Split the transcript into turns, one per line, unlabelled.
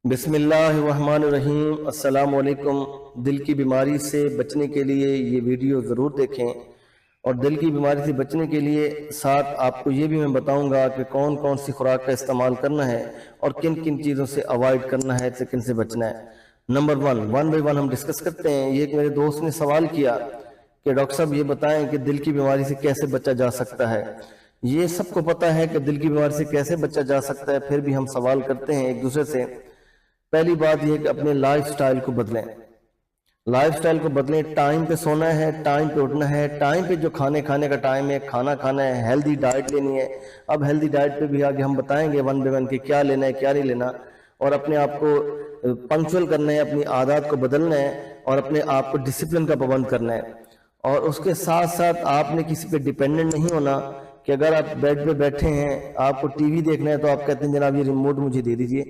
بسم اللہ الرحمن الرحیم۔ السلام علیکم۔ دل کی بیماری سے بچنے کے لیے یہ ویڈیو ضرور دیکھیں، اور دل کی بیماری سے بچنے کے لیے ساتھ آپ کو یہ بھی میں بتاؤں گا کہ کون کون سی خوراک کا استعمال کرنا ہے اور کن کن چیزوں سے اوائڈ کرنا ہے، کن سے بچنا ہے۔ نمبر ون بائی ون ہم ڈسکس کرتے ہیں۔ یہ ایک میرے دوست نے سوال کیا کہ ڈاکٹر صاحب یہ بتائیں کہ دل کی بیماری سے کیسے بچا جا سکتا ہے۔ یہ سب کو پتہ ہے کہ دل کی بیماری سے کیسے بچا جا سکتا ہے، پھر بھی ہم سوال کرتے ہیں ایک دوسرے سے۔ پہلی بات یہ کہ اپنے لائف سٹائل کو بدلیں، لائف سٹائل کو بدلیں۔ ٹائم پہ سونا ہے، ٹائم پہ اٹھنا ہے، ٹائم پہ جو کھانے کا ٹائم ہے کھانا کھانا ہے، ہیلدی ڈائٹ لینی ہے۔ اب ہیلدی ڈائٹ پہ بھی آگے ہم بتائیں گے ون بائی ون کہ کیا لینا ہے کیا نہیں لینا، اور اپنے آپ کو پنکچول کرنا ہے، اپنی عادات کو بدلنا ہے، اور اپنے آپ کو ڈسپلن کا پابند کرنا ہے۔ اور اس کے ساتھ ساتھ آپ نے کسی پہ ڈیپینڈنٹ نہیں ہونا کہ اگر آپ بیڈ پہ بیٹھے ہیں، آپ کو ٹی وی دیکھنا ہے تو آپ کہتے ہیں جناب یہ ریموٹ مجھے دے دیجئے،